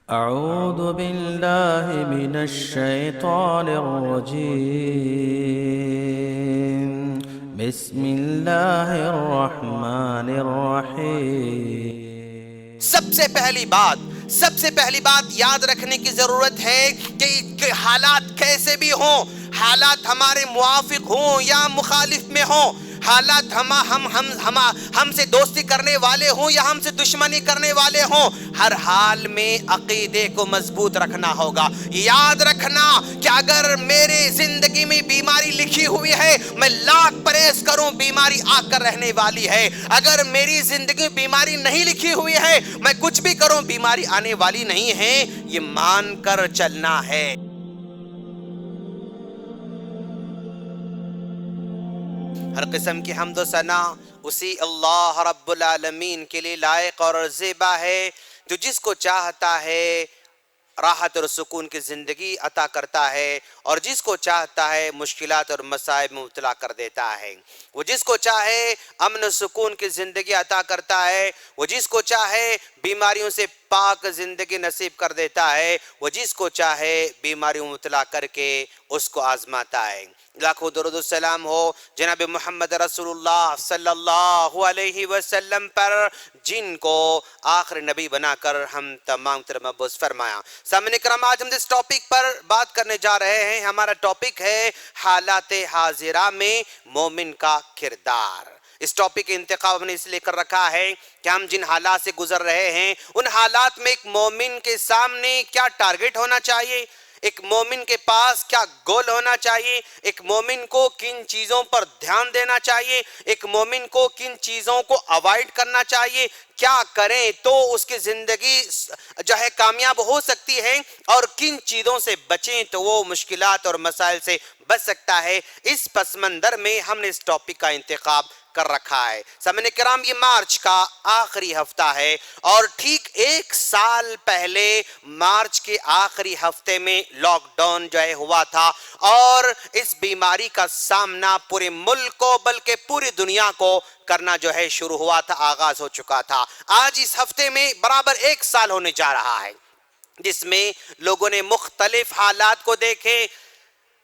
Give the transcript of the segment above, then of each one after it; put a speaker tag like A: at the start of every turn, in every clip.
A: أعوذ بالله من الشيطان الرجيم بسم الله الرحمن الرحيم
B: سب سے پہلی بات یاد رکھنے کی ضرورت ہے کہ حالات کیسے بھی ہوں، حالات ہمارے موافق ہوں یا مخالف میں ہوں، حالات ہم سے دوستی کرنے والے ہوں یا ہم سے دشمنی کرنے والے ہوں، ہر حال میں عقیدے کو مضبوط رکھنا ہوگا۔ یاد رکھنا کہ اگر میرے زندگی میں بیماری لکھی ہوئی ہے، میں لاکھ پرہیز کروں بیماری آ کر رہنے والی ہے۔ اگر میری زندگی میں بیماری نہیں لکھی ہوئی ہے، میں کچھ بھی کروں بیماری آنے والی نہیں ہے، یہ مان کر چلنا ہے۔ ہر قسم کی حمد و ثنا اسی اللہ رب العالمین کے لیے لائق اور زیبا ہے، جو جس کو چاہتا ہے راحت اور سکون کی زندگی عطا کرتا ہے، اور جس کو چاہتا ہے مشکلات اور مصائب میں مبتلا کر دیتا ہے۔ وہ جس کو چاہے امن و سکون کی زندگی عطا کرتا ہے، وہ جس کو چاہے بیماریوں سے پاک زندگی نصیب کر دیتا ہے، وہ جس کو چاہے بیماریوں میں مبتلا کر کے اس کو آزماتا ہے۔ لاکھوں درود و سلام ہو جناب محمد رسول اللہ صلی اللہ علیہ وسلم پر، جن کو آخر نبی بنا کر ہم تمام طرح مبعوث فرمایا۔ سامعین کرام، آج ہم جس ٹاپک پر بات کرنے جا رہے ہیں، ہمارا ٹاپک ہے حالات حاضرہ میں مومن کا کردار۔ اس ٹاپک کا انتخاب ہم نے اس لے کر رکھا ہے کہ ہم جن حالات سے گزر رہے ہیں، ان حالات میں ایک مومن کے سامنے کیا ٹارگٹ ہونا چاہیے، ایک مومن کے پاس کیا گول ہونا چاہیے، ایک مومن کو کن چیزوں پر دھیان دینا چاہیے، ایک مومن کو کن چیزوں کو اوائڈ کرنا چاہیے، کیا کریں تو اس کی زندگی جو ہے کامیاب ہو سکتی ہے، اور کن چیزوں سے بچیں تو وہ مشکلات اور مسائل سے بچ سکتا ہے۔ اس پس منظر میں ہم نے اس ٹاپک کا انتخاب کر رکھا ہے۔ سامعین کرام، یہ مارچ کا آخری ہفتہ ہے، اور ٹھیک ایک سال پہلے مارچ کے آخری ہفتے میں لاک ڈاؤن جو ہے ہوا تھا، اور اس بیماری کا سامنا پورے ملک کو بلکہ پوری دنیا کو کرنا جو ہے شروع ہوا تھا، آغاز ہو چکا تھا۔ آج اس ہفتے میں برابر ایک سال ہونے جا رہا ہے، جس میں لوگوں نے مختلف حالات کو دیکھے،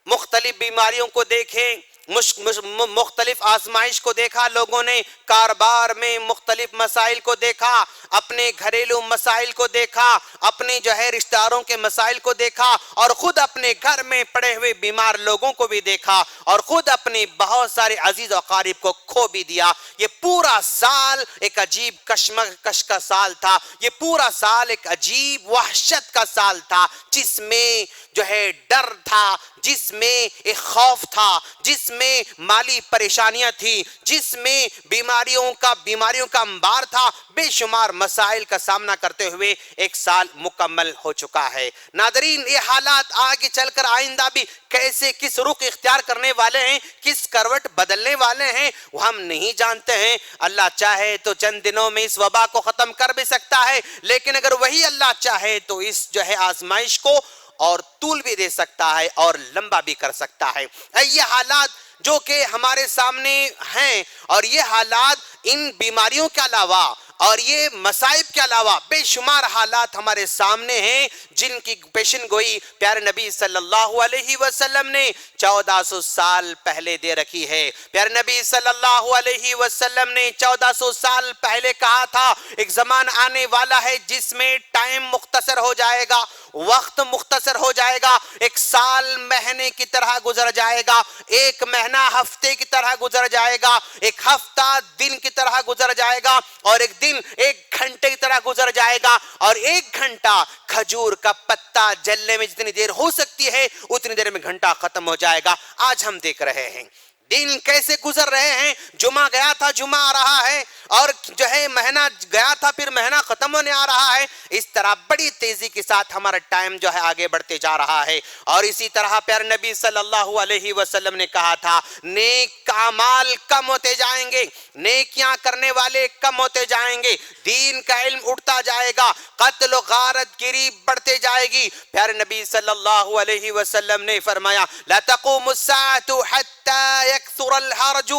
B: مختلف بیماریوں کو دیکھے، مختلف آزمائش کو دیکھا، لوگوں نے کاروبار میں مختلف مسائل کو دیکھا، اپنے گھریلو مسائل کو دیکھا، اپنے جو ہے رشتہ داروں کے مسائل کو دیکھا، اور خود اپنے گھر میں پڑے ہوئے بیمار لوگوں کو بھی دیکھا، اور خود اپنے بہت سارے عزیز و اقارب کو کھو بھی دیا۔ یہ پورا سال ایک عجیب کشمکش کا سال تھا، یہ پورا سال ایک عجیب وحشت کا سال تھا، جس میں جو ہے ڈر تھا، جس میں ایک خوف تھا، جس میں مالی پریشانیاں تھی، جس میں بیماریوں کا انبار تھا، بے شمار مسائل کا سامنا کرتے ہوئے ایک سال مکمل ہو چکا ہے۔ ناظرین، یہ حالات آگے چل کر آئندہ بھی کیسے کس رخ اختیار کرنے والے ہیں، کس کروٹ بدلنے والے ہیں، وہ ہم نہیں جانتے ہیں۔ اللہ چاہے تو چند دنوں میں اس وبا کو ختم کر بھی سکتا ہے، لیکن اگر وہی اللہ چاہے تو اس جو ہے آزمائش کو اور طول بھی دے سکتا ہے اور لمبا بھی کر سکتا ہے۔ یہ حالات جو کہ ہمارے سامنے ہیں، اور یہ حالات ان بیماریوں کے علاوہ اور یہ مصائب کے علاوہ بے شمار حالات ہمارے سامنے ہیں، جن کی پیشن گوئی پیارے نبی صلی اللہ علیہ وسلم نے 1400 سال پہلے دے رکھی ہے۔ پیارے نبی صلی اللہ علیہ وسلم نے 1400 سال پہلے کہا تھا، ایک زمان آنے والا ہے جس میں ٹائم مختصر ہو جائے گا، وقت مختصر ہو جائے گا، ایک سال مہینے کی طرح گزر جائے گا، ایک مہینہ ہفتے کی طرح گزر جائے گا، ایک ہفتہ دن کی طرح گزر جائے گا، اور ایک دن ایک گھنٹے کی طرح گزر جائے گا، اور ایک گھنٹہ کھجور کا پتا جلنے میں جتنی دیر ہو سکتی ہے اتنی دیر میں گھنٹہ ختم ہو جائے گا۔ آج ہم دیکھ رہے ہیں دن کیسے گزر رہے ہیں، جمعہ گیا تھا جمعہ آ رہا ہے، اور جو ہے مہینہ گیا تھا پھر مہینہ ختم ہونے آ رہا ہے۔ اس طرح بڑی تیزی کے ساتھ ہمارا ٹائم جو ہے آگے بڑھتے جا رہا ہے، اور اسی طرح پیارے نبی صلی اللہ علیہ وسلم نے کہا تھا، نیک اعمال کم ہوتے جائیں گے، نیکیاں کرنے والے کم ہوتے جائیں گے، دین کا علم اٹھتا جائے گا، قتل و غارت گری بڑھتے جائے گی۔ پیارے نبی صلی اللہ علیہ وسلم نے فرمایا، لا تقوم الساعة حتى يكثر الحرج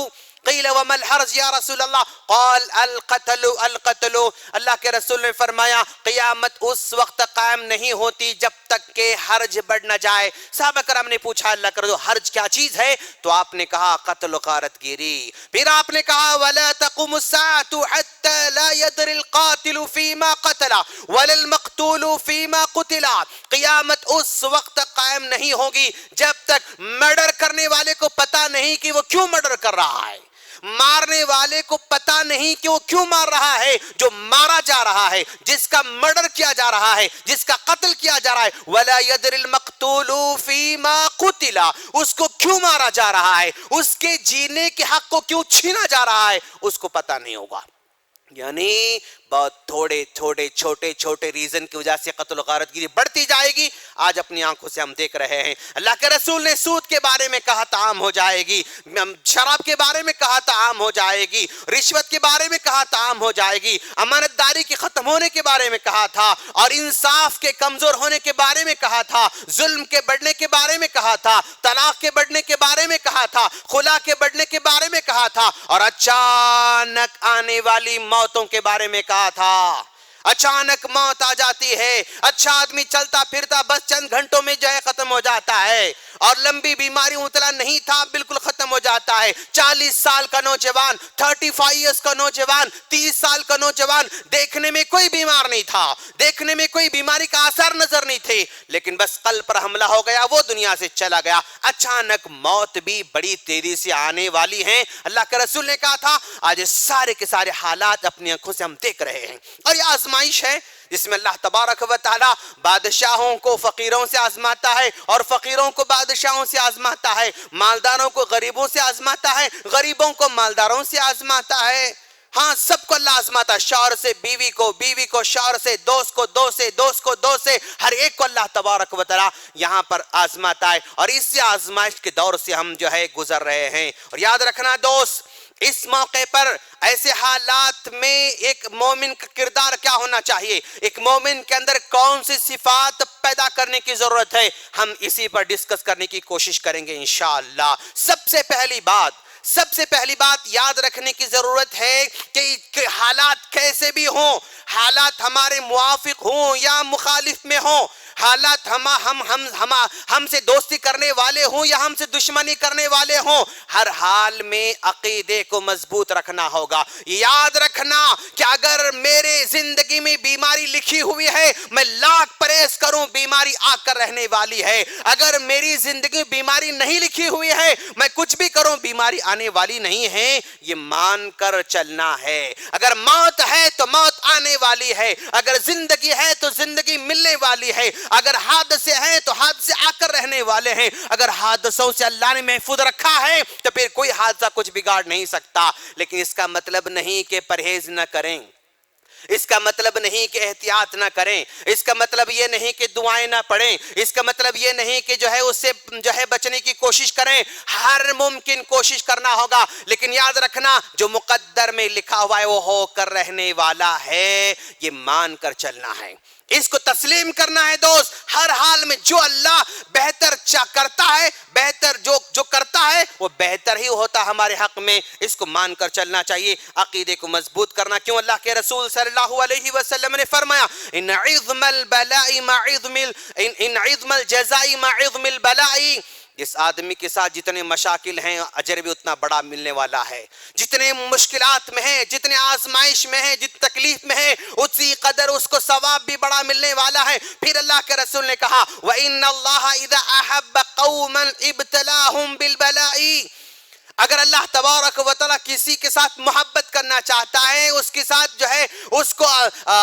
B: قیل وما الحرج یا رسول اللہ قال القتل القتل، اللہ کے رسول نے فرمایا قیامت اس وقت قائم نہیں ہوتی جب تک کہ حرج بڑھ نہ جائے۔ صحابہ کرام نے پوچھا اللہ کے رسول حرج کیا چیز ہے؟ تو آپ نے کہا قتل و غارت گیری۔ پھر آپ نے کہا ولا تقوم الساعة حتى لا يدري القاتل فيما قتل ولا المقتول فيما قتل، قیامت اس وقت قائم نہیں ہوگی جب تک مرڈر کرنے والے کو پتا نہیں کہ وہ کیوں مرڈر کر رہا ہے، مارنے والے کو پتا نہیں کہ وہ کیوں مار رہا ہے، جو مارا جا رہا ہے، جس کا مرڈر کیا جا رہا ہے، جس کا قتل کیا جا رہا ہے، وَلَا يَدْرِ الْمَقْتُولُ فِي مَا قُتِلَ، اس کو کیوں مارا جا رہا ہے، اس کے جینے کے حق کو کیوں چھینا جا رہا ہے، اس کو پتا نہیں ہوگا۔ یعنی بہت تھوڑے چھوٹے چھوٹے ریزن کی وجہ سے قتل و غارت گیری بڑھتی جائے گی۔ آج اپنی آنکھوں سے ہم دیکھ رہے ہیں، اللہ کے رسول نے سود کے بارے میں کہا تھا عام ہو جائے گی، شراب کے بارے میں کہا تھا عام ہو جائے گی، رشوت کے بارے میں کہا تھا عام ہو جائے گی، امانت داری کے ختم ہونے کے بارے میں کہا تھا، اور انصاف کے کمزور ہونے کے بارے میں کہا تھا، ظلم کے بڑھنے کے بارے میں کہا تھا، طلاق کے بڑھنے کے بارے میں کہا تھا، خلا کے بڑھنے کے بارے میں کہا تھا، اور اچانک آنے والی موتوں کے بارے میں کہا تھا۔ اچانک موت آ جاتی ہے، اچھا آدمی چلتا پھرتا بس چند گھنٹوں میں جو ہے ختم ہو جاتا ہے، اور لمبی بیماری مبتلا نہیں تھا بالکل ختم ہو جاتا ہے۔ 40 سال کا نوجوان، 35 ایئرس کا نوجوان، 30 سال کا نوجوان، دیکھنے میں کوئی بیمار نہیں تھا، دیکھنے میں کوئی بیماری کا اثر نظر نہیں تھے، لیکن بس قلب پر حملہ ہو گیا، وہ دنیا سے چلا گیا۔ اچانک موت بھی بڑی تیزی سے آنے والی ہے۔ اللہ کے رسول نے کہا تھا آج سارے کے سارے حالات اپنی آنکھوں سے ہم دیکھ رہے ہیں، اور یہ آزمائش ہے جس میں اللہ تبارک و تعالی بادشاہوں کو فقیروں سے آزماتا ہے، اور فقیروں کو بادشاہوں سے آزماتا ہے، مالداروں کو غریبوں سے آزماتا ہے، غریبوں کو مالداروں سے آزماتا ہے۔ ہاں سب کو اللہ آزماتا ہے، شوہر سے بیوی کو، بیوی کو شوہر سے، دوست کو دوست سے، دوست کو دوست سے، ہر ایک کو اللہ تبارک و تعالی یہاں پر آزماتا ہے، اور اس آزمائش کے دور سے ہم جو ہے گزر رہے ہیں۔ اور یاد رکھنا دوست، اس موقع پر ایسے حالات میں ایک مومن کا کردار کیا ہونا چاہیے، ایک مومن کے اندر کون سی صفات پیدا کرنے کی ضرورت ہے، ہم اسی پر ڈسکس کرنے کی کوشش کریں گے انشاءاللہ۔ سب سے پہلی بات یاد رکھنے کی ضرورت ہے کہ حالات کیسے بھی ہوں، حالات ہمارے موافق ہوں یا مخالف میں ہوں، حالات ہم سے دوستی کرنے والے ہوں یا ہم سے دشمنی کرنے والے ہوں، ہر حال میں عقیدے کو مضبوط رکھنا ہوگا۔ یاد رکھنا کہ اگر میرے زندگی میں بیماری لکھی ہوئی ہے، میں لاکھ پرہیز کروں بیماری آ کر رہنے والی ہے، اگر میری زندگی میں بیماری نہیں لکھی ہوئی ہے، میں کچھ بھی کروں بیماری آنے والی نہیں ہے، یہ مان کر چلنا ہے۔ اگر موت ہے تو موت آنے والی ہے، اگر زندگی ہے تو زندگی ملنے والی ہے، اگر حادثے ہیں تو حادثے آ کر رہنے والے ہیں، اگر حادثوں سے اللہ نے محفوظ رکھا ہے تو پھر کوئی حادثہ کچھ بگاڑ نہیں سکتا۔ لیکن اس کا مطلب نہیں کہ پرہیز نہ کریں، اس کا مطلب نہیں کہ احتیاط نہ کریں، اس کا مطلب یہ نہیں کہ دعائیں نہ پڑھیں، اس کا مطلب یہ نہیں کہ اس سے بچنے کی کوشش کریں، ہر ممکن کوشش کرنا ہوگا، لیکن یاد رکھنا جو مقدر میں لکھا ہوا ہے وہ ہو کر رہنے والا ہے، یہ مان کر چلنا ہے، اس کو تسلیم کرنا ہے دوست۔ ہر حال میں جو اللہ بہتر کرتا ہے، بہتر جو کرتا ہے وہ بہتر ہی ہوتا ہمارے حق میں، اس کو مان کر چلنا چاہیے، عقیدے کو مضبوط کرنا۔ کیوں اللہ کے رسول صلی اللہ علیہ وسلم نے فرمایا ان عظم الجزاء مع عظم البلاء، جس آدمی کے ساتھ جتنے مشاکل ہیں اجر بھی اتنا بڑا ملنے والا ہے، جتنے مشکلات میں ہیں، جتنے آزمائش میں ہیں، جتنے تکلیف میں ہیں، اسی قدر اس کو ثواب بھی بڑا ملنے والا ہے۔ پھر اللہ کے رسول نے کہا وَإِنَّ اللَّهَ إِذَا أَحَبَّ قَوْمًا ابْتَلَاهُمْ بِالْبَلَاءِ، اگر اللہ تبارک و تعالیٰ کسی کے ساتھ محبت کرنا چاہتا ہے، اس کے ساتھ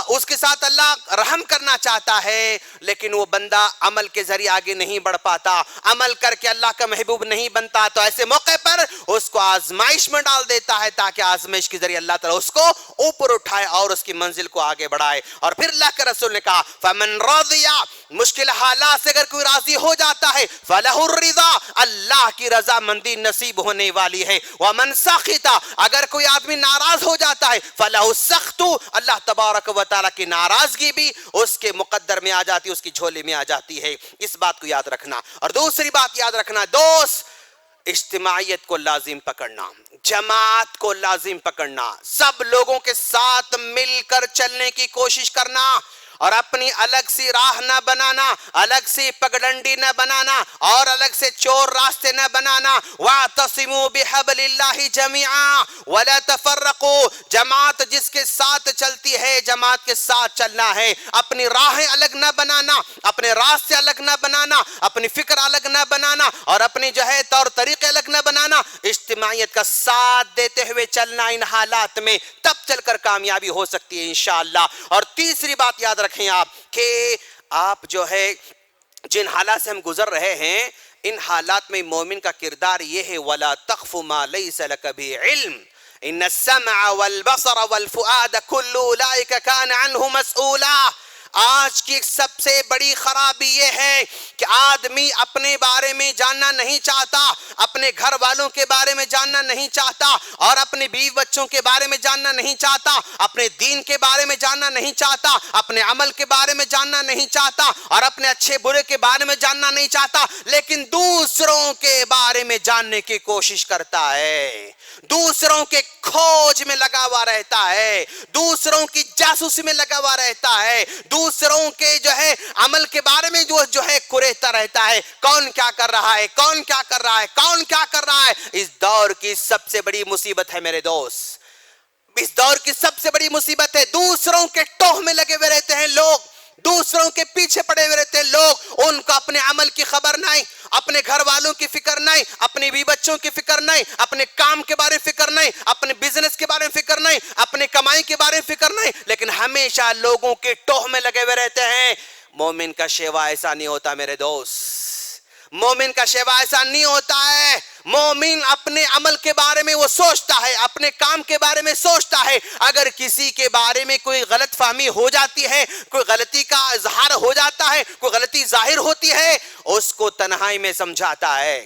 B: اس کے ساتھ اللہ رحم کرنا چاہتا ہے، لیکن وہ بندہ عمل کے ذریعے آگے نہیں بڑھ پاتا، عمل کر کے اللہ کا محبوب نہیں بنتا، تو ایسے موقع پر اس کو آزمائش میں ڈال دیتا ہے تاکہ آزمائش کے ذریعے اللہ تعالیٰ اس کو اوپر اٹھائے اور اس کی منزل کو آگے بڑھائے۔ اور پھر اللہ کے رسول نے کہا فَمَنْ رَضِيَ، مشکل حالات سے اگر کوئی راضی ہو جاتا ہے فَلَهُ الرِّضَى، اللہ کی رضا مندی نصیب ہونے والی ہے۔ وَمَنْ سَخِطَ، اگر کوئی آدمی ناراض ہو جاتا ہے فَلَهُ السَّخْطُ، اللہ تبارک و تعالیٰ کی ناراضگی بھی اس کے مقدر میں آ جاتی ہے، اس کی جھولی میں آ جاتی ہے۔ اس بات کو یاد رکھنا۔ اور دوسری بات یاد رکھنا دوست، اجتماعیت کو لازم پکڑنا، جماعت کو لازم پکڑنا، سب لوگوں کے ساتھ مل کر چلنے کی کوشش کرنا، اور اپنی الگ سی راہ نہ بنانا، الگ سی پگڈنڈی نہ بنانا، اور الگ سے چور راستے نہ بنانا۔ وَاعْتَصِمُوا بِحَبْلِ اللَّهِ جَمِيعًا وَلَا تَفَرَّقُوا، جماعت جس کے ساتھ چلتی ہے جماعت کے ساتھ چلنا ہے، اپنی راہیں الگ نہ بنانا، اپنے راستے الگ نہ بنانا، اپنی فکر الگ نہ بنانا، اور اپنی جو ہے طور طریقے الگ نہ بنانا، اجتماعیت کا ساتھ دیتے ہوئے چلنا ان حالات میں، تب چل کر کامیابی ہو سکتی ہے انشاءاللہ۔ اور تیسری بات یاد رکھیں آپ کہ آپ جو ہے جن حالات سے ہم گزر رہے ہیں، ان حالات میں مومن کا کردار یہ ہے وَلَا تَخْفُ مَا لَيْسَ لَكَ بِهِ عِلْمٍ إِنَّ السَّمْعَ وَالْبَصَرَ وَالْفُؤَادَ كُلُّ أُولَئِكَ كَانَ عَنْهُ مَسْئُولًا۔ آج کی سب سے بڑی خرابی یہ ہے کہ آدمی اپنے بارے میں جاننا نہیں چاہتا، اپنے گھر والوں کے بارے میں جاننا نہیں چاہتا، اور اپنے بیوی بچوں کے بارے میں جاننا نہیں چاہتا، اپنے دین کے بارے میں جاننا نہیں چاہتا، اپنے عمل کے بارے میں جاننا نہیں چاہتا، اور اپنے اچھے برے کے بارے میں جاننا نہیں چاہتا، لیکن دوسروں کے بارے میں جاننے کی کوشش کرتا ہے، دوسروں کے کھوج میں لگا ہوا رہتا ہے، دوسروں کی جاسوسی میں لگا ہوا رہتا ہے، دوسروں کے جو ہے عمل کے بارے میں جو ہے کریتا رہتا ہے، کون کیا کر رہا ہے، کون کیا کر رہا ہے، کون کیا کر رہا ہے۔ اس دور کی سب سے بڑی مصیبت ہے میرے دوست، اس دور کی سب سے بڑی مصیبت ہے، دوسروں کے ٹوہ میں لگے ہوئے رہتے ہیں لوگ، دوسروں کے پیچھے پڑے ہوئے رہتے ہیں لوگ، ان کو اپنے عمل کی خبر نہیں، اپنے گھر والوں کی فکر نہیں، اپنے بیوی بچوں کی فکر نہیں، اپنے کام کے بارے میں فکر نہیں، اپنے بزنس کے بارے میں فکر نہیں، اپنے کمائی کے بارے میں فکر نہیں، لیکن ہمیشہ لوگوں کے ٹوہ میں لگے ہوئے رہتے ہیں۔ مومن کا شیوا ایسا نہیں ہوتا میرے دوست، مومن کا شیوا ایسا نہیں ہوتا ہے۔ مومن اپنے عمل کے بارے میں وہ سوچتا ہے، اپنے کام کے بارے میں سوچتا ہے، اگر کسی کے بارے میں کوئی غلط فہمی ہو جاتی ہے، کوئی غلطی کا اظہار ہو جاتا ہے، کوئی غلطی ظاہر ہوتی ہے، اس کو تنہائی میں سمجھاتا ہے،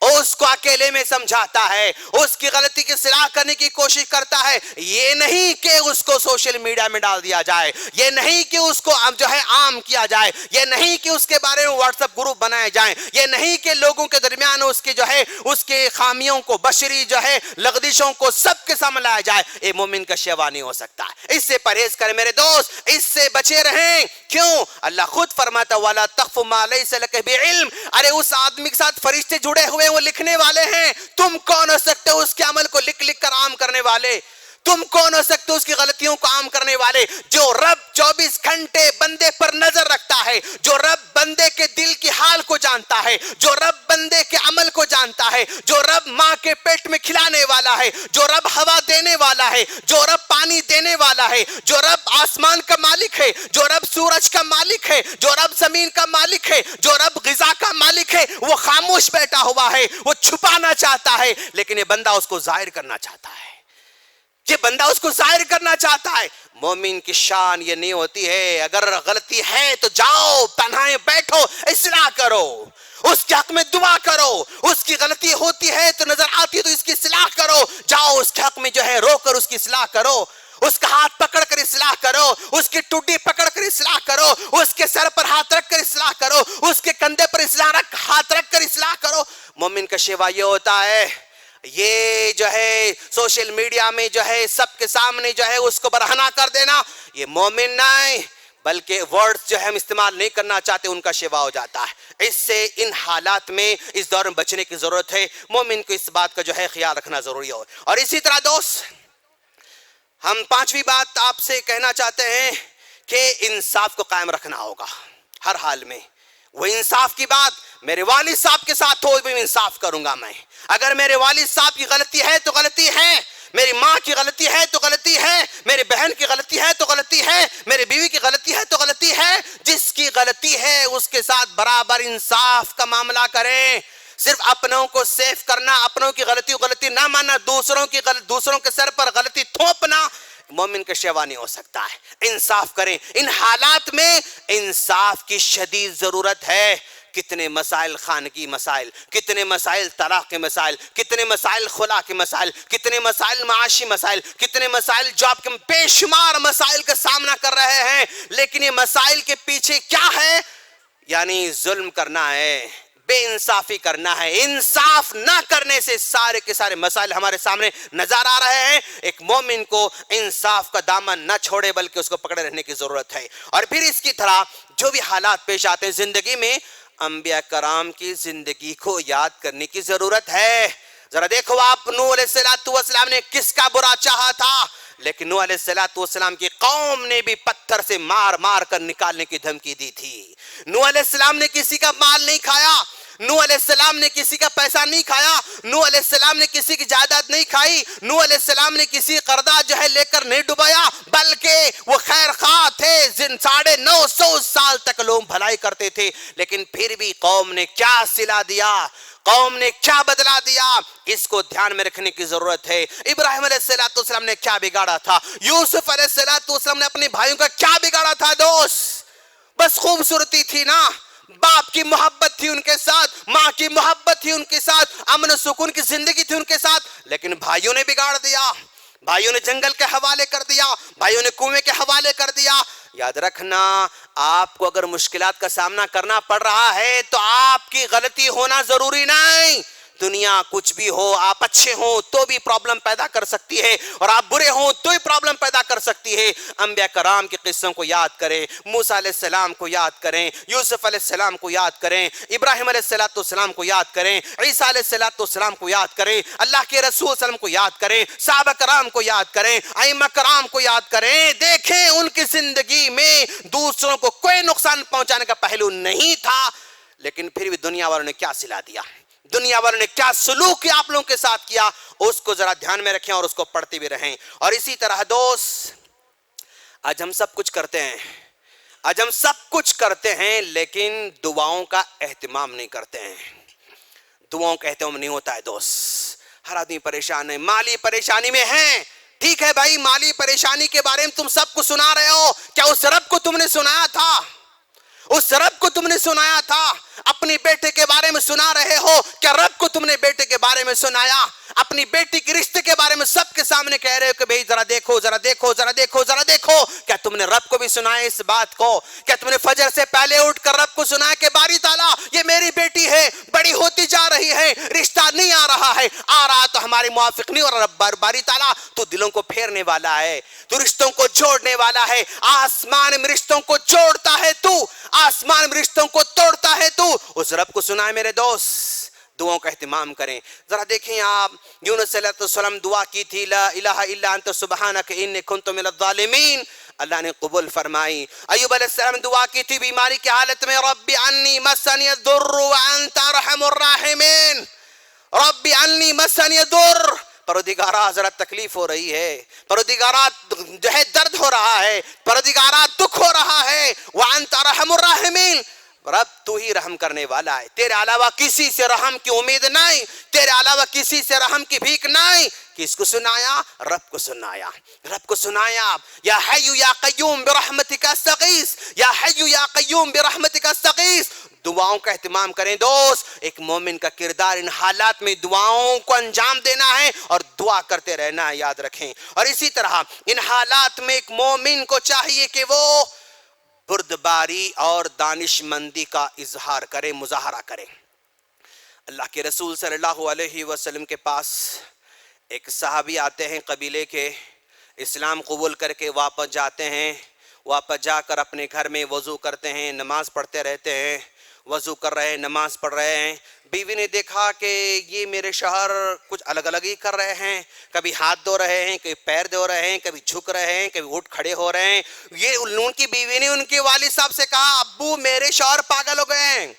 B: اس کو اکیلے میں سمجھاتا ہے، اس کی غلطی کی اصلاح کرنے کی کوشش کرتا ہے۔ یہ نہیں کہ اس کو سوشل میڈیا میں ڈال دیا جائے، یہ نہیں کہ اس کو جو ہے عام کیا جائے، یہ نہیں کہ اس کے بارے میں واٹس ایپ گروپ بنائے جائیں، یہ نہیں کہ لوگوں کے درمیان اس کے جو ہے اس کے خامیوں کو، بشری جو ہے لغزشوں کو سب کے سامنے لایا جائے۔ یہ مومن کا شیوا نہیں ہو سکتا ہے۔ اس سے پرہیز کریں میرے دوست، اس سے بچے رہیں۔ کیوں؟ اللہ خود فرماتا وَلَا تَخْفُ مَا لَيْسَ لَكَ بِعِلْمٍ۔ ارے اس آدمی کے ساتھ فرشتے جڑے ہوئے، وہ لکھنے والے ہیں، تم کون ہو سکتے ہو اس کے عمل کو لکھ لکھ کر عام کرنے والے؟ تم کون ہو سکتے ہو اس کی غلطیوں کو عام کرنے والے؟ جو رب 24 گھنٹے بندے پر نظر رکھتا ہے، جو رب بندے کے دل کی حال کو جانتا ہے، جو رب بندے کے عمل کو جانتا ہے، جو رب ماں کے پیٹ میں کھلانے والا ہے، جو رب ہوا دینے والا ہے، جو رب پانی دینے والا ہے، جو رب آسمان کا مالک ہے، جو رب سورج کا مالک ہے، جو رب زمین کا مالک ہے، جو رب غذا کا مالک ہے، وہ خاموش بیٹھا ہوا ہے، وہ چھپانا چاہتا ہے، لیکن یہ بندہ اس کو ظاہر کرنا چاہتا ہے، یہ بندہ اس کو ظاہر کرنا چاہتا ہے۔ مومن کی شان یہ نہیں ہوتی ہے اگر غلطی ہے تو جاؤ تنہائے بیٹھو، اصلاح کرو، اس کے حق میں دعا کرو، اس کی غلطی ہوتی ہے تو نظر آتی ہے تو اس کی اصلاح کرو، جاؤ اس کے حق میں جو ہے رو کر اس کی اصلاح کرو، اس کا ہاتھ پکڑ کر اصلاح کرو، اس کی ٹوٹی پکڑ کر اصلاح کرو، اس کے سر پر ہاتھ رکھ کر اصلاح کرو، اس کے کندھے پر ہاتھ رکھ کر اصلاح کرو۔ مومن کا شیوا یہ ہوتا ہے، یہ جو ہے سوشل میڈیا میں جو ہے سب کے سامنے جو ہے اس کو برہنہ کر دینا، یہ مومن نہیں، بلکہ ورڈز جو ہے ہم استعمال نہیں کرنا چاہتے ان کا شیوا ہو جاتا ہے۔ اس سے ان حالات میں اس دور میں بچنے کی ضرورت ہے، مومن کو اس بات کا جو ہے خیال رکھنا ضروری ہو۔ اور اسی طرح دوست ہم پانچویں بات آپ سے کہنا چاہتے ہیں کہ انصاف کو قائم رکھنا ہوگا ہر حال میں۔ وہ انصاف کی بات میرے والد صاحب کے ساتھ ہو بھی انصاف کروں گا میں، اگر میرے والد صاحب کی غلطی ہے تو غلطی ہے، میری ماں کی غلطی ہے تو غلطی ہے، میری بہن کی غلطی ہے تو غلطی ہے، میری بیوی کی غلطی ہے تو غلطی ہے، جس کی غلطی ہے اس کے ساتھ برابر انصاف کا معاملہ کریں۔ صرف اپنوں کو سیف کرنا، اپنوں کی غلطی نہ ماننا، دوسروں کے سر پر غلطی تھوپنا مومن کا شیوا نہیں ہو سکتا ہے۔ انصاف کریں، ان حالات میں انصاف کی شدید ضرورت ہے۔ کتنے مسائل خانگی مسائل، کتنے مسائل طلاق کے مسائل، کتنے مسائل خلا کے مسائل، کتنے مسائل معاشی مسائل، کتنے مسائل جاب کے، بے شمار مسائل کا سامنا کر رہے ہیں، لیکن یہ مسائل کے پیچھے کیا ہے؟ یعنی ظلم کرنا ہے، بے انصافی کرنا ہے. انصاف نہ کرنے سے سارے کے سارے مسائل ہمارے سامنے نظر آ رہے ہیں. ایک مومن کو انصاف کا دامن نہ چھوڑے بلکہ اس کو پکڑے رہنے کی ضرورت ہے. اور پھر اس کی طرح جو بھی حالات پیش آتے ہیں زندگی میں، انبیاء کرام کی زندگی کو یاد کرنے کی ضرورت ہے. ذرا دیکھو آپ، نوح علیہ السلام نے کس کا برا چاہا تھا، لیکن نوح علیہ السلام کی قوم نے بھی پتھر سے مار مار کر نکالنے کی دھمکی دی تھی. نوح علیہ السلام نے کسی کا مال نہیں کھایا، نوح علیہ السلام نے کسی کا پیسہ نہیں کھایا، نوح علیہ السلام نے کسی کی جائیداد نہیں کھائی، نوح علیہ السلام نے کسی قرضہ جو ہے لے کر نہیں ڈبایا، بلکہ وہ خیر خواہ تھے. 950 سال تک لوگ بھلائی کرتے تھے، لیکن پھر بھی قوم نے کیا صلہ دیا، قوم نے کیا بدلا دیا، اس کو دھیان میں رکھنے کی ضرورت ہے. ابراہیم علیہ السلام نے کیا بگاڑا تھا، یوسف علیہ السلام نے اپنے بھائیوں کا کیا بگاڑا تھا دوست؟ بس خوبصورتی تھی نا، باپ کی محبت تھی ان کے ساتھ، ماں کی محبت تھی ان کے ساتھ، امن و سکون کی زندگی تھی ان کے ساتھ، لیکن بھائیوں نے بگاڑ دیا. بھائیوں نے جنگل کے حوالے کر دیا، بھائیوں نے کنویں کے حوالے کر دیا. یاد رکھنا، آپ کو اگر مشکلات کا سامنا کرنا پڑ رہا ہے تو آپ کی غلطی ہونا ضروری نہیں. دنیا کچھ بھی ہو، آپ اچھے ہوں تو بھی پرابلم پیدا کر سکتی ہے، اور آپ برے ہوں تو بھی پرابلم پیدا کر سکتی ہے. انبیاء کرام کے قصوں کو یاد کریں، موسیٰ علیہ السلام کو یاد کریں، یوسف علیہ السلام کو یاد کریں، ابراہیم علیہ السلام کو یاد کریں، عیسیٰ علیہ السلام کو یاد کریں، اللہ کے رسول صلی اللہ علیہ وسلم کو یاد کریں، صحابہ کرام کو یاد کریں، ائمہ کرام کو یاد کریں. دیکھیں ان کی زندگی میں دوسروں کو کوئی نقصان پہنچانے کا پہلو نہیں تھا، لیکن پھر بھی دنیا والوں نے کیا صلہ دیا، دنیا والوں نے کیا سلوک آپ لوگوں کے ساتھ کیا، اس کو ذرا دھیان میں رکھیں اور اس کو پڑھتے بھی رہیں. اور اسی طرح دوست، آج ہم سب کچھ کرتے ہیں لیکن دعاؤں کا اہتمام نہیں کرتے ہیں. دعاؤں کا اہتمام نہیں ہوتا ہے دوست. ہر آدمی پریشان ہے، مالی پریشانی میں ہے. ٹھیک ہے بھائی، مالی پریشانی کے بارے میں تم سب کو سنا رہے ہو، کیا اس رب کو تم نے سنایا تھا؟ اس رب کو تم نے سنایا تھا؟ اپنی بیٹے کے بارے میں سنا رہے ہو، کیا رب کو تم نے بیٹے کے بارے میں سنایا؟ اپنی بیٹی کے رشتے کے بارے میں سب کے سامنے کہہ رہے ہو کہ بھئی ذرا دیکھو ذرا دیکھو ذرا دیکھو ذرا دیکھو. کیا تم نے رب کو بھی سنایا اس بات کو؟ کیا تم نے فجر سے پہلے اٹھ کر رب کو سنایا کہ باری تعالیٰ یہ میری بیٹی ہے، بڑی ہوتی جا رہی ہے، رشتہ نہیں آ رہا ہے، آ رہا تو ہمارے موافق نہیں، اور رب باری تعالیٰ تو دلوں کو پھیرنے والا ہے، تو رشتوں کو جوڑنے والا ہے، آسمان میں رشتوں کو جوڑتا ہے تو، آسمان میں رشتوں کو توڑتا ہے تو. اس رب کو سنائے میرے دوست. دعاؤں کا اہتمام کریں. ذرا دیکھیں آپ، یونس علیہ السلام دعا کی تھی، لا الہ الا انت سبحانک انی کنت من الظالمین، اللہ نے قبول فرمائی. ایوب علیہ السلام دعا کی تھی بیماری کی حالت میں، رب انی مسنی الضر وانت ارحم الراحمین، رب انی مسنی الضر، پروردگارہ ذرا تکلیف ہو رہی ہے، پروردگارہ جو ہے درد ہو رہا ہے، پروردگارہ دکھ ہو رہا ہے، وانت ارحم الراحمین، رب تو ہی رحم کرنے والا ہے، تیرے علاوہ کسی سے رحم کی امید نہیں، تیرے علاوہ کسی سے رحم کی بھیک نہیں. کس کو سنایا؟ رب کو سنایا، رب کو سنایا. یا حی یا قیوم برحمتک استغیث، یا حی یا قیوم برحمتک استغیث. دعاؤں کا اہتمام کریں دوست. ایک مومن کا کردار ان حالات میں دعاؤں کو انجام دینا ہے اور دعا کرتے رہنا ہے، یاد رکھیں. اور اسی طرح ان حالات میں ایک مومن کو چاہیے کہ وہ بردباری اور دانش مندی کا اظہار کرے، مظاہرہ کرے. اللہ کے رسول صلی اللہ علیہ وسلم کے پاس ایک صحابی آتے ہیں قبیلے کے، اسلام قبول کر کے واپس جاتے ہیں. واپس جا کر اپنے گھر میں وضو کرتے ہیں، نماز پڑھتے رہتے ہیں، وضو کر رہے ہیں، نماز پڑھ رہے ہیں. بیوی نے دیکھا کہ یہ میرے شوہر کچھ الگ الگ ہی کر رہے ہیں، کبھی ہاتھ دھو رہے ہیں، کبھی پیر دھو رہے ہیں، کبھی جھک رہے ہیں، کبھی اٹھ کھڑے ہو رہے ہیں. یہ ان کی بیوی نے ان کے والد صاحب سے کہا، ابو میرے شوہر پاگل ہو گئے ہیں،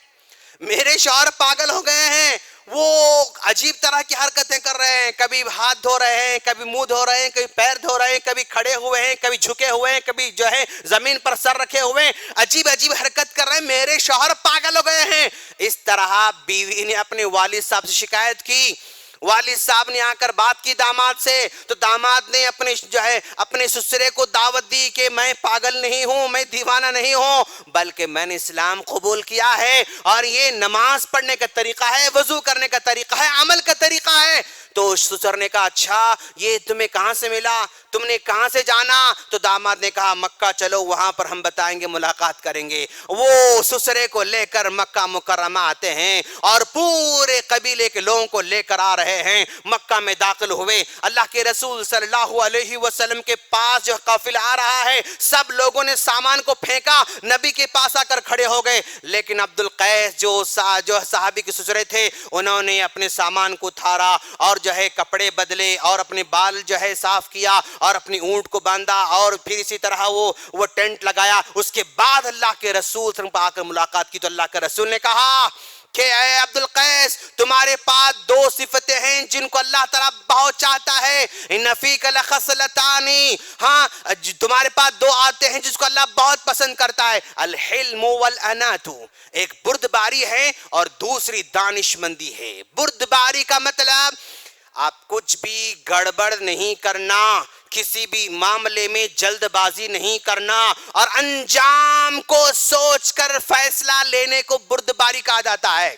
B: میرے شوہر پاگل ہو گئے ہیں، وہ عجیب طرح کی حرکتیں کر رہے ہیں، کبھی ہاتھ دھو رہے ہیں، کبھی منہ دھو رہے ہیں، کبھی پیر دھو رہے ہیں، کبھی کھڑے ہوئے ہیں، کبھی جھکے ہوئے ہیں، کبھی جو ہے زمین پر سر رکھے ہوئے ہیں، عجیب عجیب حرکت کر رہے ہیں، میرے شوہر پاگل ہو گئے ہیں. اس طرح بیوی نے اپنے والد صاحب سے شکایت کی. والد صاحب نے آ کر بات کی داماد سے، تو داماد نے اپنے سسرے کو دعوت دی کہ میں پاگل نہیں ہوں، میں دیوانہ نہیں ہوں، بلکہ میں نے اسلام قبول کیا ہے، اور یہ نماز پڑھنے کا طریقہ ہے، وضو کرنے کا طریقہ ہے، عمل کا طریقہ ہے. تو سسر نے کہا، اچھا یہ تمہیں کہاں سے ملا؟ تم نے کہاں سے جانا؟ تو داماد نے کہا مکہ چلو، وہاں پر ہم بتائیں گے، ملاقات کریں گے۔ وہ سسرے کو لے کر مکہ مکرمہ آتے ہیں اور پورے قبیلے کے لوگوں کو لے کر آ رہے ہیں، مکہ میں داخل ہوئے۔ اللہ کے رسول صلی اللہ علیہ وسلم کے پاس جو قافلہ آ رہا ہے، سب لوگوں نے سامان کو پھینکا، نبی کے پاس آ کر کھڑے ہو گئے، لیکن عبد القیس جو صحابی کے سسرے تھے، انہوں نے اپنے سامان کو اتارا اور جو ہے کپڑے بدلے اور اپنے بال جو ہے صاف کیا اور اپنی اونٹ کو باندھا اور پھر اسی طرح وہ ٹینٹ لگایا۔ اس کے بعد اللہ کے رسول صلی اللہ علیہ وسلم پر آ کر ملاقات کی تو اللہ کے رسول نے کہا کہ اے عبد القیس، تمہارے پاس دو صفتیں ہیں جن کو اللہ تعالیٰ بہت چاہتا ہے، ان فیک لخصلتان، ہاں تمہارے پاس دو آتے ہیں جس کو اللہ بہت پسند کرتا ہے، الحلم والانات، ایک بردباری ہے اور دوسری دانش مندی ہے۔ بردباری کا مطلب آپ کچھ بھی گڑبڑ نہیں کرنا، کسی بھی معاملے میں جلد بازی نہیں کرنا اور انجام کو سوچ کر فیصلہ لینے کو بردباری کہا جاتا ہے۔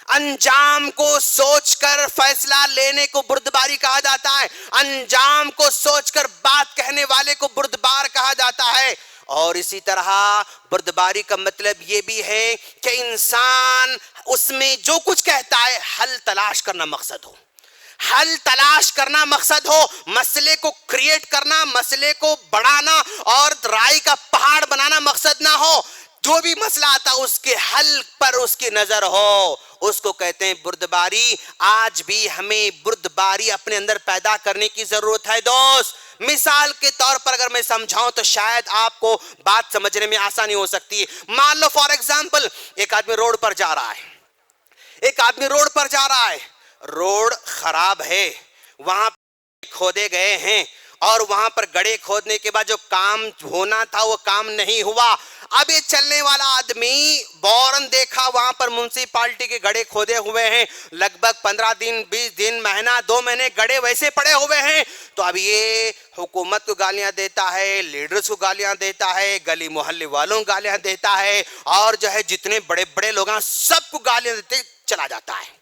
B: انجام کو سوچ کر فیصلہ لینے کو بردباری کہا جاتا ہے، انجام کو سوچ کر بات کہنے والے کو بردبار کہا جاتا ہے۔ اور اسی طرح بردباری کا مطلب یہ بھی ہے کہ انسان اس میں جو کچھ کہتا ہے حل تلاش کرنا مقصد ہو، حل تلاش کرنا مقصد ہو، مسئلے کو کریٹ کرنا، مسئلے کو بڑھانا اور رائے کا پہاڑ بنانا مقصد نہ ہو، جو بھی مسئلہ آتا اس کے حل پر اس کی نظر ہو، اس کو کہتے ہیں بردباری۔ آج بھی ہمیں بردباری اپنے اندر پیدا کرنے کی ضرورت ہے دوست۔ مثال کے طور پر اگر میں سمجھاؤں تو شاید آپ کو بات سمجھنے میں آسانی ہو سکتی ہے۔ مان لو فار ایگزامپل ایک آدمی روڈ پر جا رہا ہے، ایک آدمی روڈ پر جا رہا ہے، روڈ خراب ہے، وہاں کھودے گئے ہیں اور وہاں پر گڑھے کھودنے کے بعد جو کام ہونا تھا وہ کام نہیں ہوا۔ اب یہ چلنے والا آدمی بورن دیکھا، وہاں پر میونسپالٹی کے گڑھے کھودے ہوئے ہیں، لگ بھگ 15 دن 20 دن مہینہ 2 مہینے گڑھے ویسے پڑے ہوئے ہیں۔ تو اب یہ حکومت کو گالیاں دیتا ہے، لیڈرز کو گالیاں دیتا ہے، گلی محلے والوں کو گالیاں دیتا ہے اور جو ہے جتنے بڑے بڑے لوگ ہیں سب کو گالیاں دیتے چلا جاتا ہے۔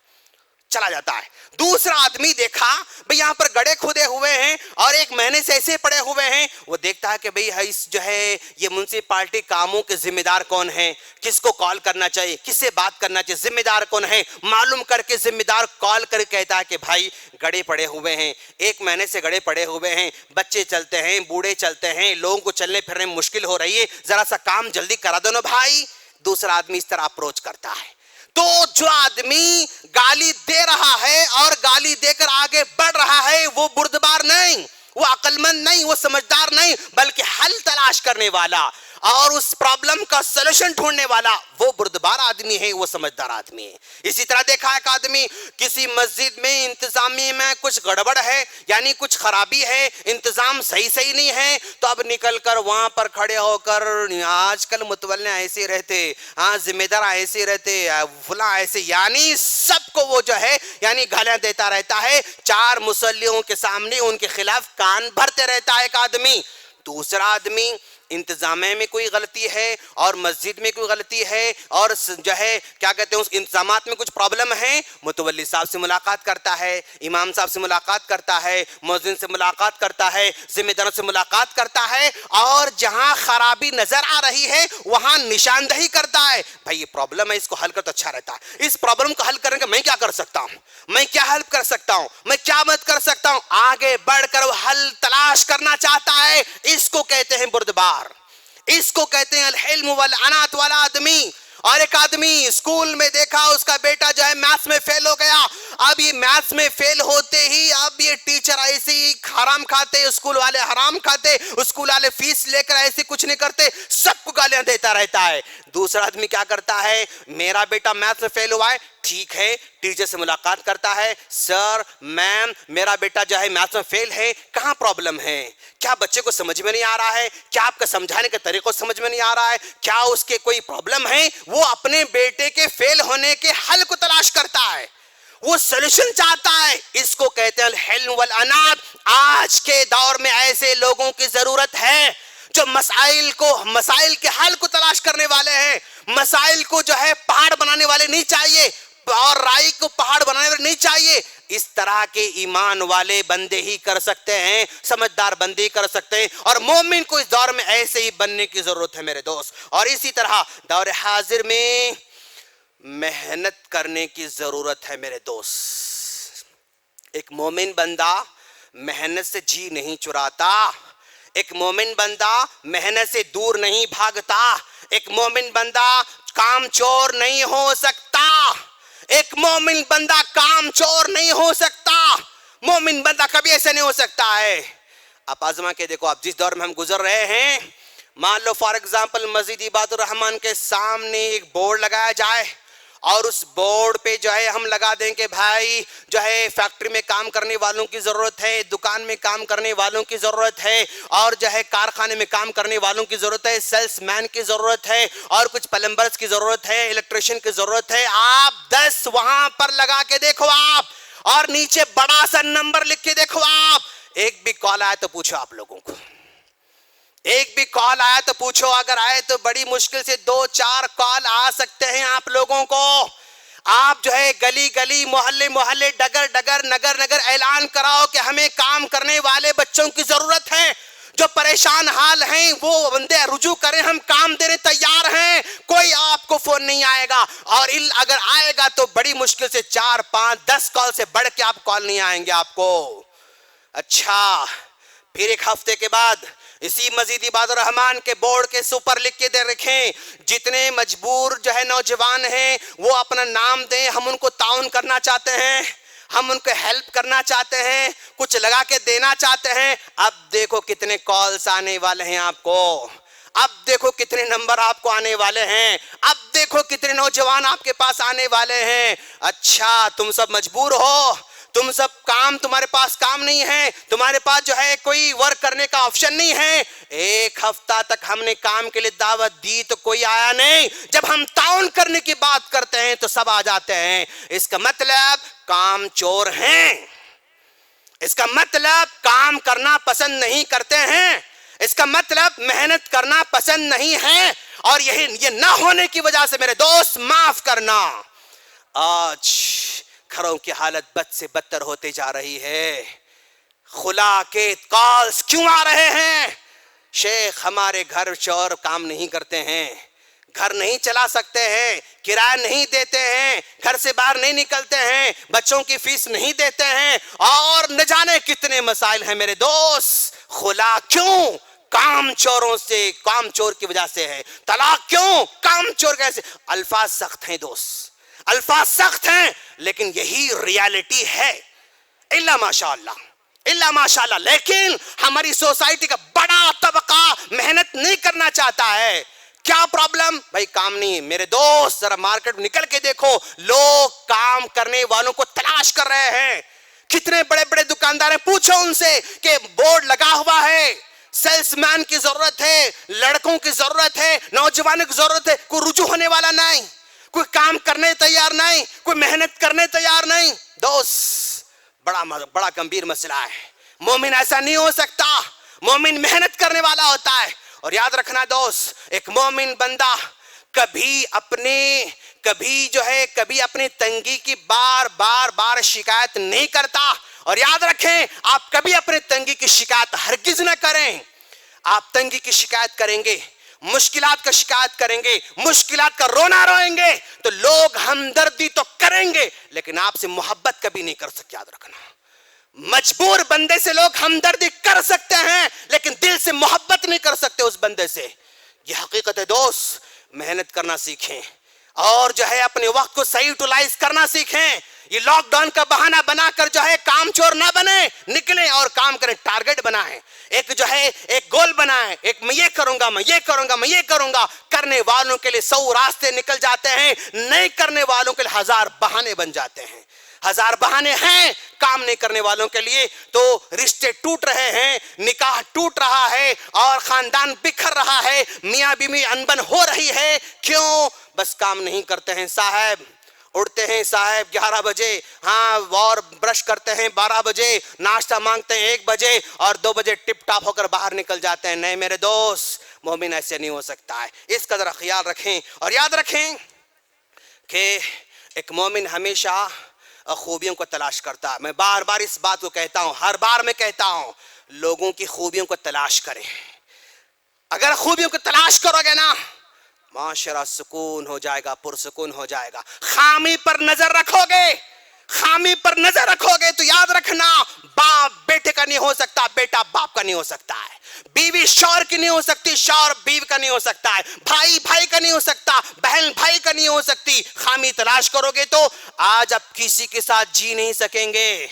B: دوسرا آدمی دیکھا بھئی یہاں پر گڑھے کھودے ہوئے ہیں اور 1 مہینے سے ایسے پڑے ہوئے ہیں، وہ دیکھتا ہے کہ بھئی جو ہے یہ میونسپالٹی کاموں کے ذمہ دار کون ہیں، کس کو کال کرنا چاہیے، کس سے بات کرنا چاہیے، ذمہ دار کون ہے، معلوم کر کے ذمہ دار کال کر کہتا ہے کہ بھائی گڑھے پڑے ہوئے ہیں، 1 مہینے سے گڑھے پڑے ہوئے ہیں، بچے چلتے ہیں، بوڑھے چلتے ہیں، لوگوں کو چلنے پھرنے میں مشکل ہو رہی ہے، ذرا سا کام جلدی کرا دو نا بھائی۔ دوسرا آدمی اس طرح اپروچ کرتا ہے۔ تو جو آدمی گالی دے رہا ہے اور گالی دے کر آگے بڑھ رہا ہے وہ بردبار نہیں، وہ عقل مند نہیں، وہ سمجھدار نہیں، بلکہ حل تلاش کرنے والا اور اس پرابلم کا سولوشن ڈھونڈنے والا وہ بردبار آدمی ہے، وہ سمجھدار آدمی ہے۔ اسی طرح دیکھا ایک آدمی کسی مسجد میں انتظامیہ میں کچھ گڑبڑ ہے، یعنی کچھ خرابی ہے، انتظام صحیح نہیں ہے، تو اب نکل کر وہاں پر کھڑے ہو کر آج کل متولے ایسے رہتے، ہاں ذمہ دار ایسے رہتے، فلاں ایسے، یعنی سب کو وہ جو ہے یعنی گالیاں دیتا رہتا ہے، 4 مصلیوں کے سامنے ان کے خلاف کان بھرتے رہتا ہے ایک آدمی۔ دوسرا آدمی انتظامیہ میں کوئی غلطی ہے اور مسجد میں کوئی غلطی ہے اور جو ہے کیا کہتے ہیں اس انتظامات میں کچھ پرابلم ہے، متولی صاحب سے ملاقات کرتا ہے، امام صاحب سے ملاقات کرتا ہے، مؤذن سے ملاقات کرتا ہے، ذمہ داروں سے ملاقات کرتا ہے اور جہاں خرابی نظر آ رہی ہے وہاں نشاندہی کرتا ہے، بھائی یہ پرابلم ہے، اس کو حل کر تو اچھا رہتا ہے، اس پرابلم کو حل کرنے کا میں کیا کر سکتا ہوں، میں کیا ہیلپ کر سکتا ہوں، میں کیا مدد کر سکتا ہوں، آگے بڑھ کر وہ حل تلاش کرنا چاہتا ہے، اس کو کہتے ہیں بردبار، اس کو کہتے ہیں الحلم والعنات والا آدمی۔ اور ایک آدمی اسکول میں دیکھا اس کا بیٹا جو ہے میتھس میں فیل ہو گیا، اب یہ میتھس میں فیل ہوتے ہی اب یہ ٹیچر ایسے ہی حرام کھاتے، اسکول والے حرام کھاتے، اسکول والے فیس لے کر ایسے کچھ نہیں کرتے، سب کو گالیاں دیتا رہتا ہے۔ دوسرا آدمی کیا کرتا ہے، میرا بیٹا میتھس میں فیل ہوا ہے، ٹھیک ہے، ٹیچر سے ملاقات کرتا ہے، سر میم میرا بیٹا جو ہے میتھس میں فیل ہے، کہاں پرابلم ہے، کیا بچے کو سمجھ میں نہیں آ رہا ہے، کیا آپ کا سمجھانے کا طریقہ سمجھ میں نہیں آ رہا ہے، کیا اس کے کوئی پرابلم ہے، وہ اپنے بیٹے کے فیل ہونے کے حل کو تلاش کرتا ہے، وہ سولوشن چاہتا ہے، اس کو کہتے ہیں الحلم والعنات۔ آج کے دور میں ایسے لوگوں کی ضرورت ہے جو مسائل کے حل کو تلاش کرنے والے ہیں، مسائل کو جو ہے پہاڑ بنانے والے نہیں چاہیے، اور رائی کو پہاڑ بنانے والا نہیں چاہیے. اس طرح کے ایمان والے بندے ہی کر سکتے ہیں, سمجھدار بندے ہی کر سکتے ہیں, اور مومن کو اس دور میں ایسے ہی بننے کی ضرورت ہے میرے دوست. اور اسی طرح دور حاضر میں محنت کرنے کی ضرورت ہے میرے دوست. ایک مومن بندہ محنت سے جی نہیں چراتا, ایک مومن بندہ محنت سے دور نہیں بھاگتا, ایک مومن بندہ کام چور نہیں ہو سکتا, ایک مومن بندہ کام چور نہیں ہو سکتا, مومن بندہ کبھی ایسے نہیں ہو سکتا ہے. آپ آزما کے دیکھو, آپ جس دور میں ہم گزر رہے ہیں, مان لو فار ایگزامپل مسجد عباد الرحمان کے سامنے ایک بورڈ لگایا جائے, اور اس بورڈ پہ جو ہے ہم لگا دیں کہ بھائی جو ہے فیکٹری میں کام کرنے والوں کی ضرورت ہے, دکان میں کام کرنے والوں کی ضرورت ہے, اور جو ہے کارخانے میں کام کرنے والوں کی ضرورت ہے, سیلس مین کی ضرورت ہے, اور کچھ پلمبرز کی ضرورت ہے, الیکٹریشین کی ضرورت ہے. آپ 10 وہاں پر لگا کے دیکھو آپ, اور نیچے بڑا سا نمبر لکھ کے دیکھو آپ. ایک بھی کال آیا تو پوچھو آپ لوگوں کو, ایک بھی کال آیا تو پوچھو, اگر آئے تو بڑی مشکل سے 2-4 کال آ سکتے ہیں آپ لوگوں کو. آپ جو ہے گلی گلی, محلے محلے, ڈگر ڈگر, نگر نگر اعلان کراؤ کہ ہمیں کام کرنے والے بچوں کی ضرورت ہے, جو پریشان حال ہیں وہ بندے رجوع کریں, ہم کام دینے تیار ہیں. کوئی آپ کو فون نہیں آئے گا, اور اگر آئے گا تو بڑی مشکل سے 4-5-10 کال سے بڑھ کے آپ کال نہیں آئیں گے آپ کو. اچھا, پھر ایک ہفتے کے بعد اسی مسجد عباد الرحمان کے بورڈ کے اوپر لکھ کے دے رکھیں, جتنے مجبور جو ہے نوجوان ہیں وہ اپنا نام دیں, ہم ان کو تعاون کرنا چاہتے ہیں, ہم ان کو ہیلپ کرنا چاہتے ہیں, کچھ لگا کے دینا چاہتے ہیں. اب دیکھو کتنے کالز آنے والے ہیں آپ کو, اب دیکھو کتنے نمبر آپ کو آنے والے ہیں, اب دیکھو کتنے نوجوان آپ کے پاس آنے والے ہیں. اچھا, تم سب مجبور ہو, تم سب کام, تمہارے پاس کام نہیں ہے, تمہارے پاس جو ہے کوئی ورک کرنے کا آپشن نہیں ہے. 1 ہفتہ تک ہم نے کام کے لیے دعوت دی تو کوئی آیا نہیں, جب ہم تعاون کرنے کی بات کرتے ہیں تو سب آ جاتے ہیں. اس کا مطلب کام چور ہیں, اس کا مطلب کام کرنا پسند نہیں کرتے ہیں, اس کا مطلب محنت کرنا پسند نہیں ہے. اور یہ نہ ہونے کی وجہ سے میرے دوست معاف کرنا, آج گھروں کی حالت بد سے بدتر ہوتے جا رہی ہے. خلا کے کالز کیوں آ رہے ہیں؟ شیخ ہمارے گھر چور کام نہیں کرتے ہیں, گھر نہیں چلا سکتے ہیں, کرایہ نہیں دیتے ہیں, گھر سے باہر نہیں نکلتے ہیں, بچوں کی فیس نہیں دیتے ہیں, اور نہ جانے کتنے مسائل ہیں میرے دوست. خلا کیوں؟ کام چوروں سے, کام چور کی وجہ سے ہے. طلاق کیوں؟ کام چور کیسے؟ الفاظ سخت ہیں دوست, الفاظ سخت ہیں, لیکن یہی ریالٹی ہے. الا ماشاءاللہ, الا ماشاءاللہ. لیکن ہماری سوسائٹی کا بڑا طبقہ محنت نہیں کرنا چاہتا ہے. کیا پرابلم؟ بھائی کام نہیں. میرے دوست ذرا مارکیٹ میں نکل کے دیکھو, لوگ کام کرنے والوں کو تلاش کر رہے ہیں. کتنے بڑے بڑے دکاندار ہیں, پوچھو ان سے کہ بورڈ لگا ہوا ہے, سیلس مین کی ضرورت ہے, لڑکوں کی ضرورت ہے, نوجوانوں کی ضرورت ہے, کوئی رجوع ہونے والا نہیں, کوئی کام کرنے تیار نہیں, کوئی محنت کرنے تیار نہیں. دوست بڑا گمبھیر مسئلہ ہے. مومن ایسا نہیں ہو سکتا, مومن محنت کرنے والا ہوتا ہے. اور یاد رکھنا دوست, ایک مومن بندہ کبھی اپنی تنگی کی بار شکایت نہیں کرتا. اور یاد رکھیں, آپ کبھی اپنے تنگی کی شکایت ہرگز نہ کریں. آپ تنگی کی شکایت کریں گے, مشکلات کا شکایت کریں گے, مشکلات کا رونا روئیں گے, تو لوگ ہمدردی تو کریں گے لیکن آپ سے محبت کبھی نہیں کر سکتے. یاد رکھنا, مجبور بندے سے لوگ ہمدردی کر سکتے ہیں لیکن دل سے محبت نہیں کر سکتے اس بندے سے. یہ حقیقت ہے دوست. محنت کرنا سیکھیں, اور جو ہے اپنے وقت کو صحیح یوٹیلائز کرنا سیکھیں. یہ لاک ڈاؤن کا بہانہ بنا کر جو ہے کام چور نہ بنے, نکلیں اور کام کریں. ٹارگٹ بنائیں, ایک گول بنائیں, ایک میں یہ کروں گا, میں یہ کروں گا, میں یہ کروں گا. کرنے والوں کے لیے 100 راستے نکل جاتے ہیں, نہیں کرنے والوں کے لیے 1000 بہانے بن جاتے ہیں. 1000 بہانے ہیں کام نہیں کرنے والوں کے لیے. تو رشتے ٹوٹ رہے ہیں, نکاح ٹوٹ رہا ہے, اور خاندان بکھر رہا ہے, میاں بیوی انبن ہو رہی ہے. کیوں؟ بس کام نہیں کرتے ہیں صاحب. اڑتے ہیں صاحب 11 بجے, ہاں, اور برش کرتے ہیں 12 بجے, ناشتہ مانگتے ہیں 1 بجے, اور 2 بجے ٹپ ٹاپ ہو کر باہر نکل جاتے ہیں. نہیں میرے دوست, مومن ایسے نہیں ہو سکتا ہے. اس کا ذرا خیال رکھیں. اور یاد رکھیں کہ ایک مومن ہمیشہ خوبیوں کو تلاش کرتا ہے. میں بار بار اس بات کو کہتا ہوں, ہر بار میں کہتا ہوں, لوگوں کی خوبیوں کو تلاش کریں. اگر خوبیوں کو تلاش کرو گے نا, معاشرہ سکون ہو جائے گا, پرسکون ہو جائے گا. خامی پر نظر رکھو گے, خامی پر نظر رکھو گے تو یاد رکھنا, باپ بیٹے کا نہیں ہو سکتا, بیٹا باپ کا نہیں ہو سکتا ہے, بیوی شوہر کی نہیں ہو سکتی, شوہر بیوی کا نہیں ہو سکتا ہے, بھائی بھائی کا نہیں ہو سکتا, بہن بھائی کا نہیں ہو سکتی. خامی تلاش کرو گے تو آج آپ کسی کے ساتھ جی نہیں سکیں گے,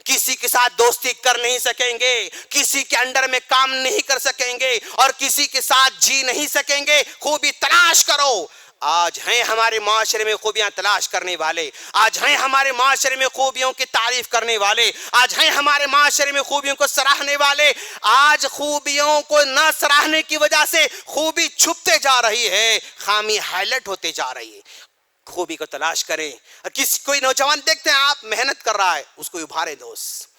B: کسی کے ساتھ دوستی کر نہیں سکیں گے, کسی کے انڈر میں کام نہیں کر سکیں گے, اور کسی کے ساتھ جی نہیں سکیں گے. خوبی تلاش کرو. آج ہیں ہمارے معاشرے میں خوبیاں تلاش کرنے والے, آج ہیں ہمارے معاشرے میں خوبیوں کی تعریف کرنے والے, آج ہیں ہمارے معاشرے میں خوبیوں کو سراہنے والے. آج خوبیوں کو نہ سراہنے کی وجہ سے خوبی چھپتے جا رہی ہے, خامی ہائی لائٹ ہوتے جا رہی ہے. خوبی کو تلاش کریں. کوئی نوجوان دیکھتے ہیں آپ محنت کر رہا ہے, اس کو ابھارے دوست,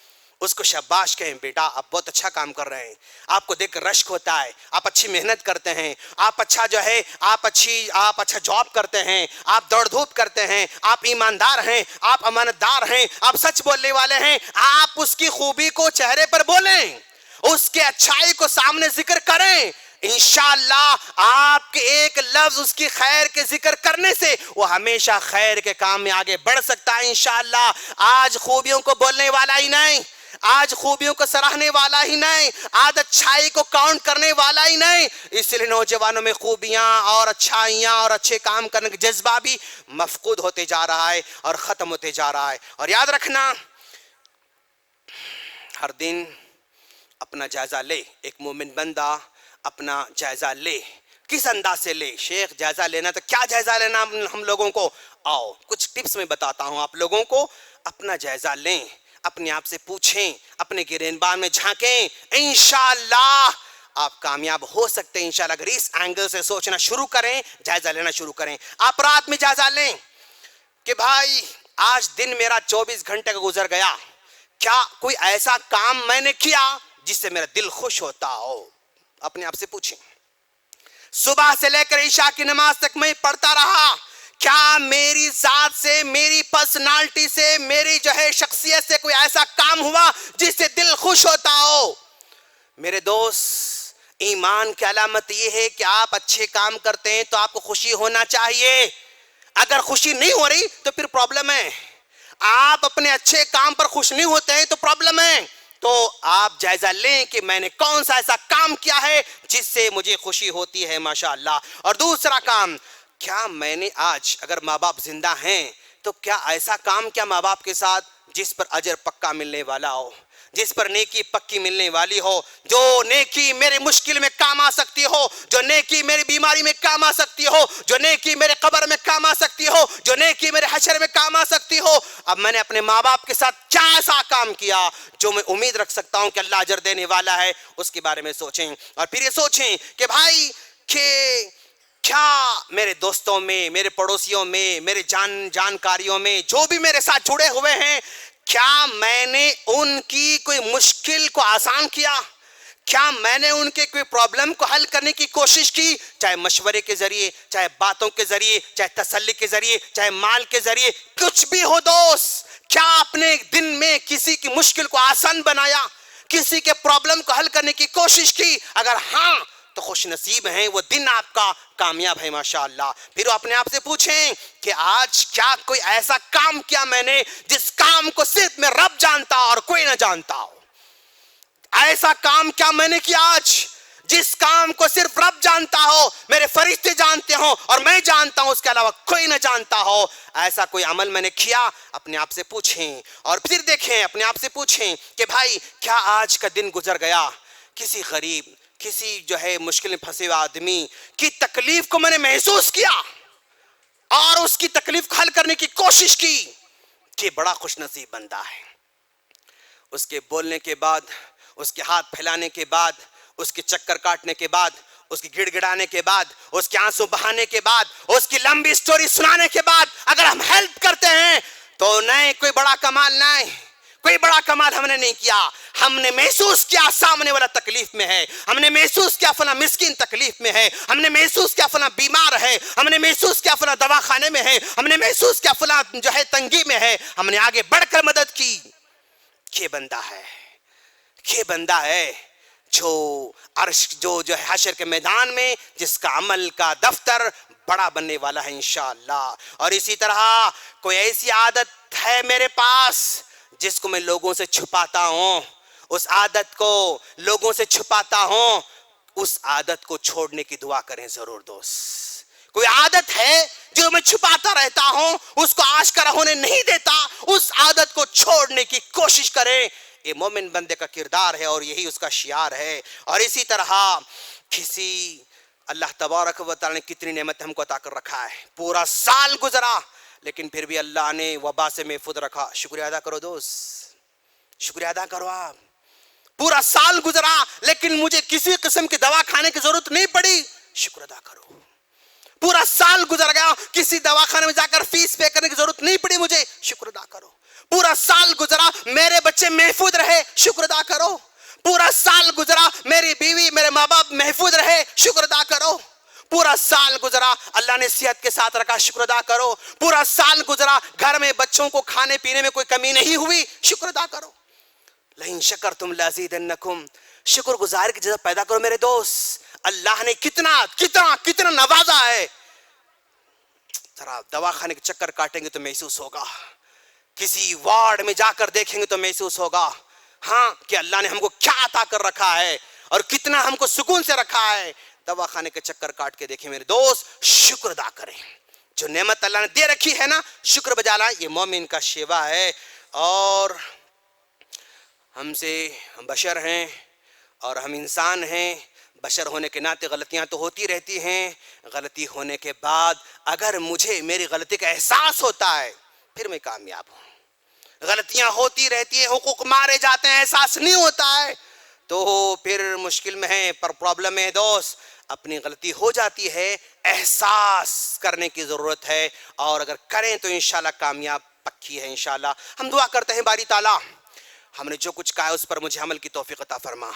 B: اس کو شاباش کہیں, بیٹا آپ بہت اچھا کام کر رہے ہیں, آپ کو دیکھ کر رشک ہوتا ہے, آپ اچھی محنت کرتے ہیں, آپ اچھا جو ہے آپ اچھا جاب کرتے ہیں, آپ دوڑ دھوپ کرتے ہیں, آپ ایماندار ہیں, آپ امانت دار ہیں, آپ سچ بولنے والے ہیں. آپ اس کی خوبی کو چہرے پر بولیں, اس کے اچھائی کو سامنے ذکر کریں. انشاءاللہ آپ کے ایک لفظ اس کی خیر کے ذکر کرنے سے وہ ہمیشہ خیر کے کام میں آگے بڑھ سکتا ہے انشاءاللہ. آج خوبیوں کو بولنے والا ہی نہیں, آج خوبیوں کو سراہنے والا ہی نہیں, آج اچھائی کو کاؤنٹ کرنے والا ہی نہیں. اس لیے نوجوانوں میں خوبیاں اور اچھائیاں اور اچھے کام کرنے کا جذبہ بھی مفقود ہوتے جا رہا ہے اور ختم ہوتے جا رہا ہے. اور یاد رکھنا, ہر دن اپنا جائزہ لے. ایک مومن بندہ اپنا جائزہ لے. کس انداز سے لے؟ شیخ جائزہ لینا تو کیا جائزہ لینا ہم لوگوں کو؟ آؤ کچھ ٹپس میں بتاتا ہوں آپ لوگوں کو. اپنا جائزہ لیں, اپنے آپ سے پوچھیں, اپنے گریبان میں جھانکیں, انشاءاللہ آپ کامیاب ہو سکتے ہیں انشاءاللہ. اگر اس اینگل سے سوچنا شروع کریں, جائزہ لینا شروع کریں. آپ رات میں جائزہ لیں کہ بھائی آج دن میرا 24 گھنٹے کا گزر گیا, کیا کوئی ایسا کام میں نے کیا جس سے میرا دل خوش ہوتا ہو؟ اپنے آپ سے پوچھیں. صبح سے لے کر عشاء کی نماز تک میں پڑھتا رہا, کیا میری ذات سے, میری پرسنالٹی سے, میری جو ہے شخصیت سے کوئی ایسا کام ہوا جس سے دل خوش ہوتا ہو؟ میرے دوست, ایمان کی علامت یہ ہے کہ آپ اچھے کام کرتے ہیں تو آپ کو خوشی ہونا چاہیے. اگر خوشی نہیں ہو رہی تو پھر پرابلم ہے. آپ اپنے اچھے کام پر خوش نہیں ہوتے ہیں تو پرابلم ہے. تو آپ جائزہ لیں کہ میں نے کون سا ایسا کام کیا ہے جس سے مجھے خوشی ہوتی ہے ماشاءاللہ. اور دوسرا کام, کیا میں نے آج, اگر ماں باپ زندہ ہیں تو کیا ایسا کام کیا ماں باپ کے ساتھ جس پر اجر پکا ملنے والا ہو, جس پر نیکی پکی ملنے والی ہو, جو نیکی میرے مشکل میں کام آ سکتی ہو, جو نیکی میری بیماری میں کام آ سکتی ہو, جو نیکی میرے قبر میں کام آ سکتی ہو, جو نیکی میرے حشر میں کام آ سکتی ہو. اب میں نے اپنے ماں باپ کے ساتھ کیا ایسا کام کیا جو میں امید رکھ سکتا ہوں کہ اللہ اجر دینے والا ہے, اس کے بارے میں سوچیں. اور پھر یہ سوچیں کہ بھائی کہ کیا میرے دوستوں میں, میرے پڑوسیوں میں, میرے جانکاریوں میں جو بھی میرے ساتھ جڑے ہوئے ہیں, کیا میں نے ان کی کوئی مشکل کو آسان کیا؟ کیا میں نے ان کے کوئی پرابلم کو حل کرنے کی کوشش کی, چاہے مشورے کے ذریعے, چاہے باتوں کے ذریعے, چاہے تسلی کے ذریعے, چاہے مال کے ذریعے, کچھ بھی ہو دوست, کیا اپنے دن میں کسی کی مشکل کو آسان بنایا, کسی کے پرابلم کو حل کرنے کی کوشش کی؟ اگر ہاں تو خوش نصیب ہیں, وہ دن آپ کا کامیاب ہے ماشاءاللہ. پھر اپنے آپ سے پوچھیں کہ آج کیا کوئی ایسا کام کیا میں نے جس کام کو صرف میں رب جانتا اور کوئی نہ جانتا ہو؟ ایسا کام کیا میں نے کیا آج جس کام کو صرف رب جانتا ہو, میرے فرشتے جانتے ہوں اور میں جانتا ہوں, اس کے علاوہ کوئی نہ جانتا ہو؟ ایسا کوئی عمل میں نے کیا؟ اپنے آپ سے پوچھیں. اور پھر دیکھیں, اپنے آپ سے پوچھیں کہ بھائی کیا آج کا دن گزر گیا کسی غریب, کسی جو ہے مشکل میں پھنسے ہوئے آدمی کی تکلیف کو میں نے محسوس کیا اور اس کی تکلیف کو حل کرنے کی کوشش کی, کہ بڑا خوش نصیب بندہ ہے. اس کے بولنے کے بعد, اس کے ہاتھ پھیلانے کے بعد, اس کے چکر کاٹنے کے بعد, اس کی گڑ گڑانے کے بعد, اس کے آنسو بہانے کے بعد, اس کی لمبی سٹوری سنانے کے بعد اگر ہم ہیلپ کرتے ہیں تو نہیں کوئی بڑا کمال نہیں, کوئی بڑا کمال ہم نے نہیں کیا، ہم نے محسوس کیا سامنے والا تکلیف میں ہے، ہم نے محسوس کیا فلاں مسکین تکلیف میں ہے، ہم نے محسوس کیا فلاں بیمار ہے، ہم نے محسوس کیا فلاں دواخانے میں ہے، ہم نے محسوس کیا فلاں جو ہے تنگی میں ہے، ہم نے آگے بڑھ کر مدد کی۔ یہ بندہ ہے جو عرش جو ہے حشر کے میدان میں جس کا عمل کا دفتر بڑا بننے والا ہے انشاءاللہ۔ اور اسی طرح کوئی ایسی عادت ہے میرے پاس جس کو میں لوگوں سے چھپاتا ہوں، اس عادت کو لوگوں سے چھپاتا ہوں، اس عادت کو چھوڑنے کی دعا کریں ضرور دوست۔ کوئی عادت ہے جو میں چھپاتا رہتا ہوں، اس کو آشکارا ہونے نہیں دیتا، اس عادت کو چھوڑنے کی کوشش کریں۔ یہ مومن بندے کا کردار ہے اور یہی اس کا شعار ہے۔ اور اسی طرح اللہ تبارک و تعالی نے کتنی نعمت ہم کو عطا کر رکھا ہے، پورا سال گزرا لیکن پھر بھی اللہ نے وبا سے محفوظ رکھا۔ شکریہ ادا کرو دوست، شکریہ ادا کرو آپ۔ پورا سال گزرا لیکن مجھے کسی قسم کی دوا کھانے کی ضرورت نہیں پڑی، شکر ادا کرو۔ پورا سال گزر گیا، کسی دواخانے میں جا کر فیس پے کرنے کی ضرورت نہیں پڑی مجھے، شکر ادا کرو۔ پورا سال گزرا، میرے بچے محفوظ رہے، شکر ادا کرو۔ پورا سال گزرا، میری بیوی میرے ماں باپ محفوظ رہے، شکر ادا کرو۔ پورا سال گزرا، اللہ نے صحت کے ساتھ رکھا، شکر ادا کرو۔ پورا سال گزرا، گھر میں بچوں کو کھانے پینے میں کوئی کمی نہیں ہوئی، شکر ادا کرو۔ لئن شکرتم لازیدنکم، شکر گزار کی جذبہ پیدا کرو میرے دوست۔ اللہ نے کتنا نوازا ہے۔ ذرا دواخانے کے چکر کاٹیں گے تو محسوس ہوگا، کسی وارڈ میں جا کر دیکھیں گے تو محسوس ہوگا ہاں کہ اللہ نے ہم کو کیا عطا کر رکھا ہے اور کتنا ہم کو سکون سے رکھا ہے۔ دواخانے کے چکر کاٹ کے دیکھیں میرے دوست، شکر ادا کریں۔ جو نعمت اللہ نے دے رکھی ہے نا، شکر بجا لائیں، یہ مومن کا شیوا ہے۔ اور ہم بشر ہیں اور ہم انسان ہیں، بشر ہونے کے ناطے غلطیاں تو ہوتی رہتی ہیں۔ غلطی ہونے کے بعد اگر مجھے میری غلطی کا احساس ہوتا ہے پھر میں کامیاب ہوں۔ غلطیاں ہوتی رہتی ہیں، حقوق مارے جاتے ہیں، احساس نہیں ہوتا ہے تو پھر مشکل میں ہے، پر پرابلم ہے دوست۔ اپنی غلطی ہو جاتی ہے، احساس کرنے کی ضرورت ہے، اور اگر کریں تو انشاءاللہ کامیاب پکی ہے انشاءاللہ۔ ہم دعا کرتے ہیں باری تعالیٰ ہم نے جو کچھ کہا ہے اس پر مجھے عمل کی توفیق عطا فرما۔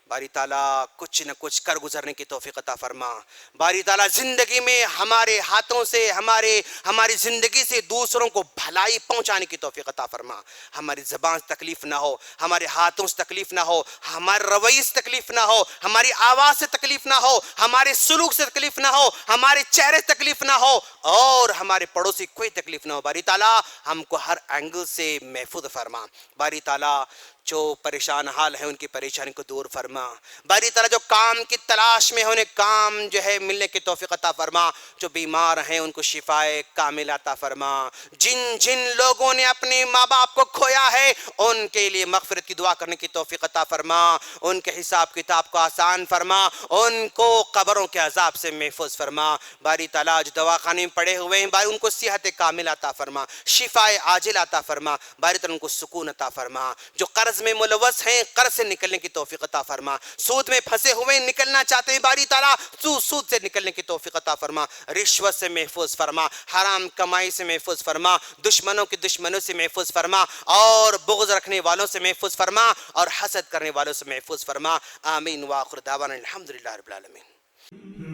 B: باری تعالیٰ کچھ نہ کچھ کر گزرنے کی توفیق عطا فرما۔ باری تعالیٰ زندگی میں ہمارے ہاتھوں سے ہماری زندگی سے دوسروں کو بھلائی پہنچانے کی توفیق عطا فرما۔ ہماری زبان سے تکلیف نہ ہو، ہمارے ہاتھوں سے تکلیف نہ ہو، ہمارے رویے سے تکلیف نہ ہو، ہماری آواز سے تکلیف نہ ہو، ہمارے سلوک سے تکلیف نہ ہو، ہمارے چہرے سے تکلیف نہ ہو، اور ہمارے پڑوسی کوئی تکلیف نہ ہو۔ باری تعالیٰ ہم کو ہر اینگل سے محفوظ فرما۔ باری تعالیٰ جو پریشان حال ہیں ان کی پریشانی کو دور فرما۔ باری تعالیٰ جو کام کی تلاش میں ہیں انہیں کام جو ہے ملنے کی توفیق عطا فرما۔ جو بیمار ہیں ان کو شفائے کامل عطا فرما۔ جن لوگوں نے اپنے ماں باپ کو کھویا ہے ان کے لیے مغفرت کی دعا کرنے کی توفیق عطا فرما، ان کے حساب کتاب کو آسان فرما، ان کو قبروں کے عذاب سے محفوظ فرما۔ باری تعالیٰ جو دواخانے میں پڑے ہوئے ہیں باری ان کو صحت کامل عطا فرما، شفائے عاجل عطا فرما۔ باری تعالیٰ ان کو سکون عطا فرما۔ جو قرض میں ملوث ہیں قرض سے نکلنے کی توفیق عطا فرما۔ سود میں پھنسے ہوئے نکلنا چاہتے ہیں باری تعالیٰ سود سے نکلنے کی توفیق عطا فرما۔ رشوت سے محفوظ فرما، حرام کمائی سے محفوظ فرما، دشمنوں کی دشمنوں سے محفوظ فرما، اور بغض رکھنے والوں سے محفوظ فرما، اور حسد کرنے والوں سے محفوظ فرما۔ آمین وآخر دعوانا الحمدللہ رب العالمین۔